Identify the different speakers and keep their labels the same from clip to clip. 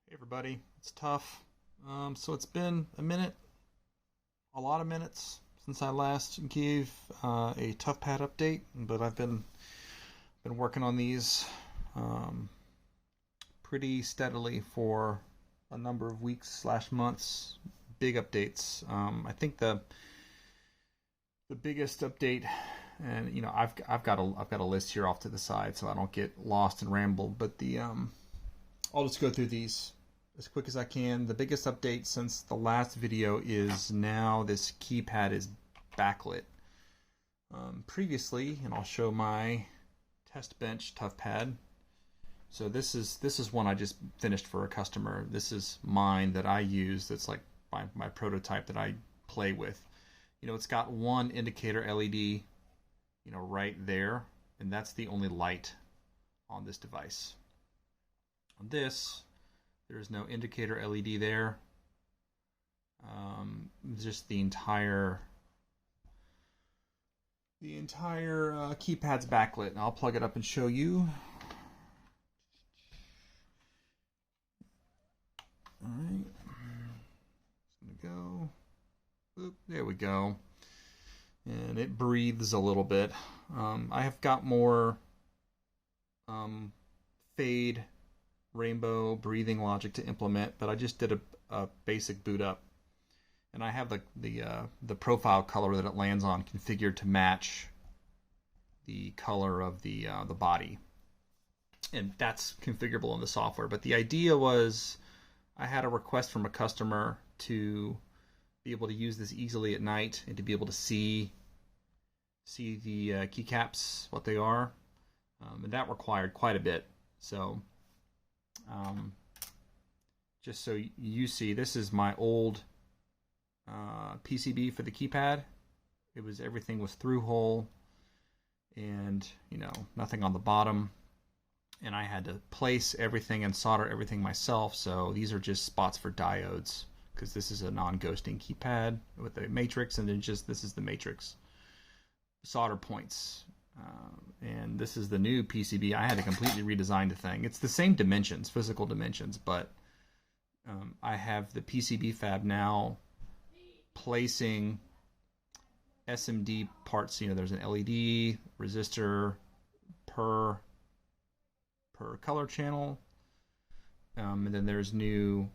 Speaker 1: Hey everybody, it's tough. So it's been a lot of minutes since I last gave a tuffpad update, but I've been working on these um, pretty steadily for a number of weeks slash months. Big updates. I think the biggest update, and I've got a list here off to the side so I don't get lost and ramble. But I'll just go through these as quick as I can. The biggest update since the last video is now this keypad is backlit. Previously, and I'll show my test bench tuffpad. So this is one I just finished for a customer. This is mine that I use. That's like my prototype that I play with. It's got one indicator LED, right there, and that's the only light on this device. On this, there's no indicator LED there. Just the entire keypad's backlit, and I'll plug it up and show you. All right, it's gonna go. Oop, there we go. And it breathes a little bit. I have got more fade rainbow breathing logic to implement, but I just did a basic boot up, and I have the profile color that it lands on configured to match the color of the body, and that's configurable in the software. But the idea was, I had a request from a customer to be able to use this easily at night and to be able to see the keycaps, what they are, and that required quite a bit. So just so you see, this is my old PCB for the keypad. Everything was through hole, and nothing on the bottom, and I had to place everything and solder everything myself. So these are just spots for diodes, because this is a non-ghosting keypad with a matrix, and then this is the matrix solder points. And this is the new PCB. I had to completely redesign the thing. It's the same dimensions, physical dimensions, but I have the PCB fab now placing SMD parts. There's an LED resistor per color channel, and then there's new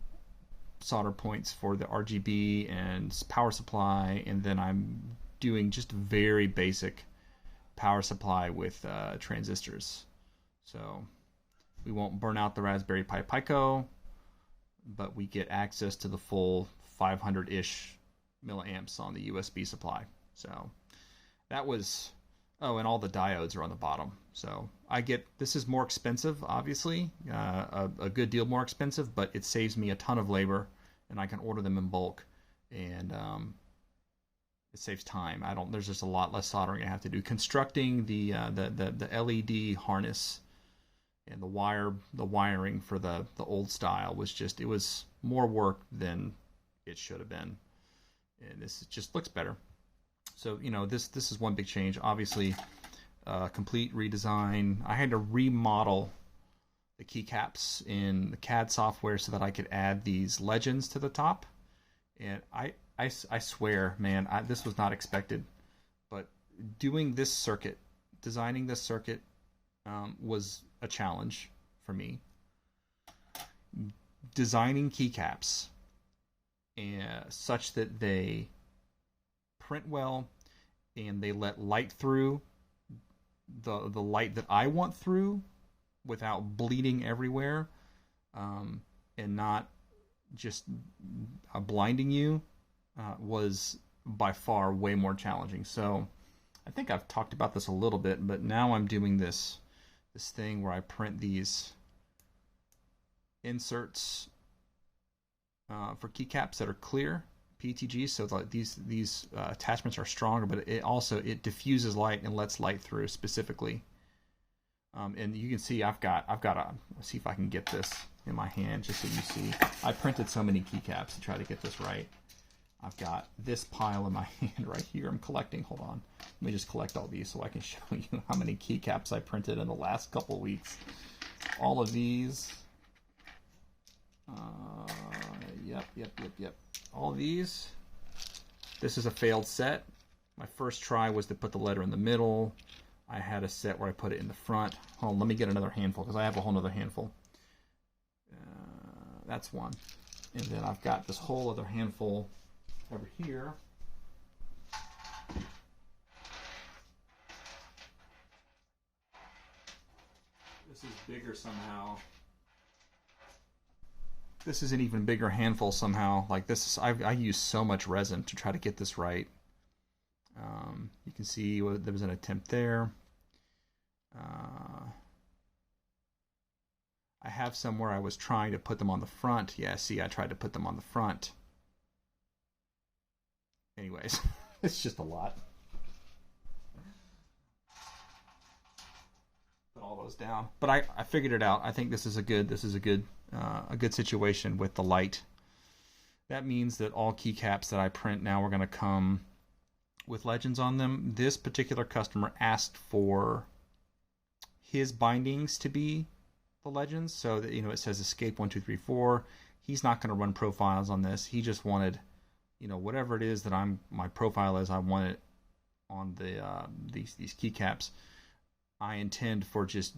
Speaker 1: solder points for the RGB and power supply, and then I'm doing just very basic power supply with transistors, so we won't burn out the Raspberry Pi Pico, but we get access to the full 500-ish milliamps on the USB supply. So that was, and all the diodes are on the bottom. So this is more expensive, obviously, a good deal more expensive, but it saves me a ton of labor, and I can order them in bulk, and it saves time. There's just a lot less soldering I have to do. Constructing the LED harness and the wiring for the old style it was more work than it should have been. And this just looks better. So this is one big change. Obviously, complete redesign. I had to remodel the keycaps in the CAD software so that I could add these legends to the top. And I swear, man, this was not expected, but designing this circuit was a challenge for me. Designing keycaps such that they print well and they let light through, the light that I want through, without bleeding everywhere, and not just blinding you, was by far way more challenging. So I think I've talked about this a little bit, but now I'm doing this thing where I print these inserts for keycaps that are clear PETG, so like these attachments are stronger, but it diffuses light and lets light through specifically. And you can see I've got let's see if I can get this in my hand just so you see. I printed so many keycaps to try to get this right. I've got this pile in my hand right here. I'm collecting. Hold on. Let me just collect all these so I can show you how many keycaps I printed in the last couple weeks. All of these. Yep. All these. This is a failed set. My first try was to put the letter in the middle. I had a set where I put it in the front. Hold on, let me get another handful because I have a whole other handful. That's one. And then I've got this whole other handful over here. This is bigger somehow. This is an even bigger handful somehow. Like this is, I use so much resin to try to get this right. You can see there was an attempt there. I have some where I was trying to put them on the front. Yeah, see, I tried to put them on the front. Anyways, it's just a lot. Put all those down, but I figured it out. I think this is a good situation with the light. That means that all keycaps that I print now are going to come with legends on them. This particular customer asked for his bindings to be the legends, so that it says escape 1 2 3 4. He's not going to run profiles on this. He just wanted, whatever it is that my profile is, I want it on the these keycaps. I intend for just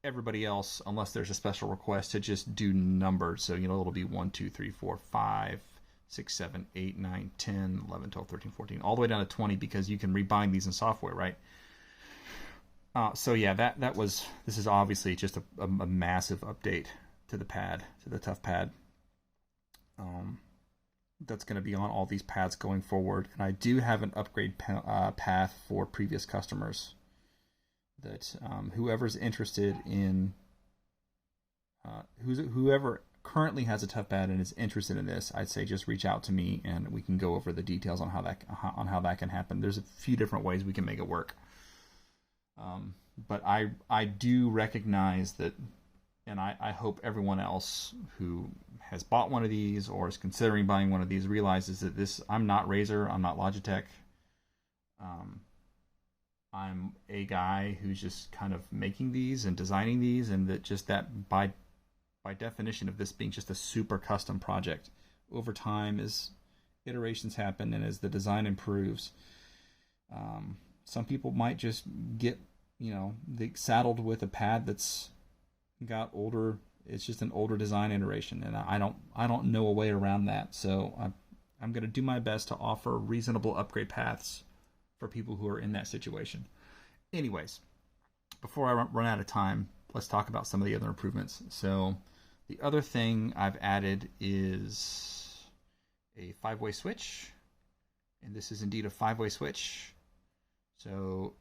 Speaker 1: everybody else, unless there's a special request, to just do numbered. So it'll be 1 2 3 4 5 6 7 8 9 10 11 12 13 14 all the way down to 20, because you can rebind these in software, right? So yeah, this is obviously just a massive update to the pad, to the tuffpad. That's going to be on all these pads going forward, and I do have an upgrade path for previous customers. That whoever's interested in, whoever currently has a tuffpad and is interested in this, I'd say just reach out to me and we can go over the details on how that can happen. There's a few different ways we can make it work. But I do recognize that, and I hope everyone else who has bought one of these or is considering buying one of these realizes that I'm not Razer, I'm not Logitech. I'm a guy who's just kind of making these and designing these, and that by definition of this being just a super custom project, over time, as iterations happen and as the design improves, some people might just get saddled with a pad that's got older. It's just an older design iteration, and I don't know a way around that. So I'm going to do my best to offer reasonable upgrade paths for people who are in that situation. Anyways, before I run out of time, let's talk about some of the other improvements. So the other thing I've added is a 5-way switch, and this is indeed a 5-way switch. So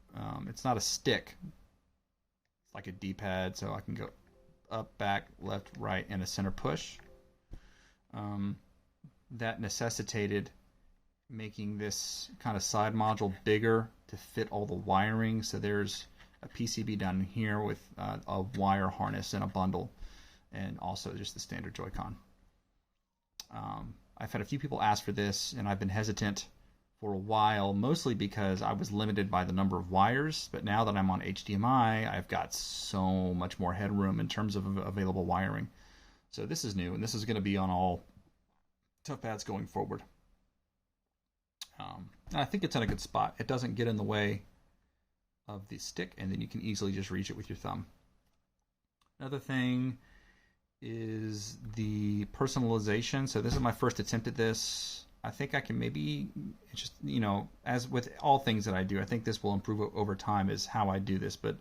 Speaker 1: it's not a stick. It's like a D-pad, so I can go up, back, left, right, and a center push. That necessitated making this kind of side module bigger to fit all the wiring. So there's a PCB down here with a wire harness and a bundle, and also just the standard Joy-Con. I've had a few people ask for this, and I've been hesitant for a while, mostly because I was limited by the number of wires. But now that I'm on HDMI, I've got so much more headroom in terms of available wiring. So this is new, and this is going to be on all tuffpads going forward. And I think it's in a good spot. It doesn't get in the way of the stick, and then you can easily just reach it with your thumb. Another thing is the personalization. So this is my first attempt at this. I think I can maybe just, as with all things that I do, I think this will improve over time is how I do this, but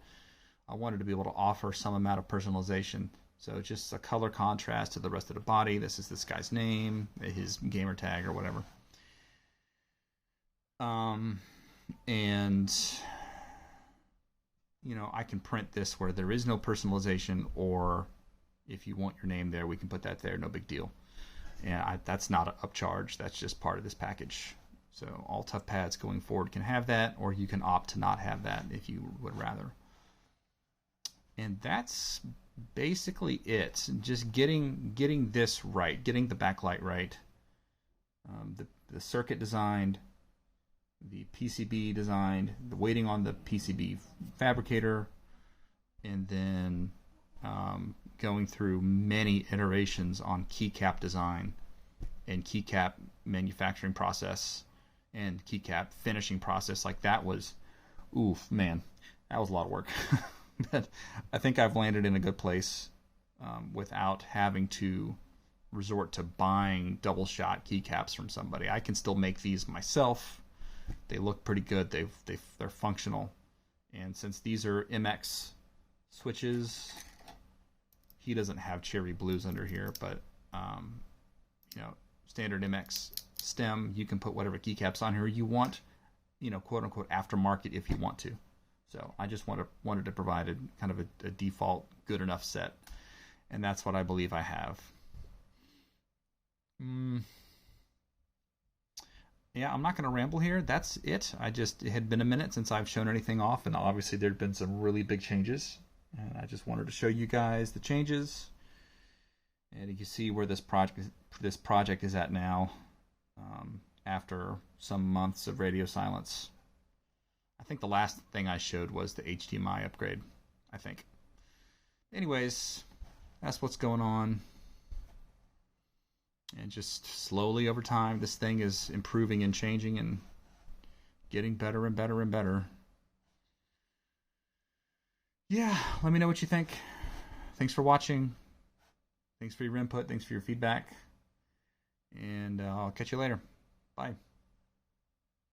Speaker 1: I wanted to be able to offer some amount of personalization. So just a color contrast to the rest of the body. This is this guy's name, his gamer tag or whatever. And I can print this where there is no personalization, or if you want your name there, we can put that there, no big deal. And that's not an upcharge, that's just part of this package. So all tuffpads going forward can have that, or you can opt to not have that if you would rather. And that's basically it. Just getting this right, getting the backlight right, the circuit designed, the PCB designed, the waiting on the PCB fabricator, and then going through many iterations on Keycap design and Keycap manufacturing process and Keycap finishing process. Like that was, oof, man, that was a lot of work. But I think I've landed in a good place without having to resort to buying double shot keycaps from somebody. I can still make these myself. They look pretty good. They're functional. And since these are MX switches, he doesn't have cherry blues under here, but you know, standard MX stem, you can put whatever keycaps on here you want, you know, quote unquote aftermarket if you want to. So I just wanted to provide a kind of a default good enough set, and that's what I believe I have. Yeah, I'm not going to ramble here. That's it. It had been a minute since I've shown anything off, and obviously there'd been some really big changes, and I just wanted to show you guys the changes. And you can see where this project is at now, after some months of radio silence. I think the last thing I showed was the HDMI upgrade, I think. Anyways, that's what's going on. And just slowly over time, this thing is improving and changing and getting better and better and better. Yeah, let me know what you think. Thanks for watching. Thanks for your input. Thanks for your feedback. And I'll catch you later. Bye.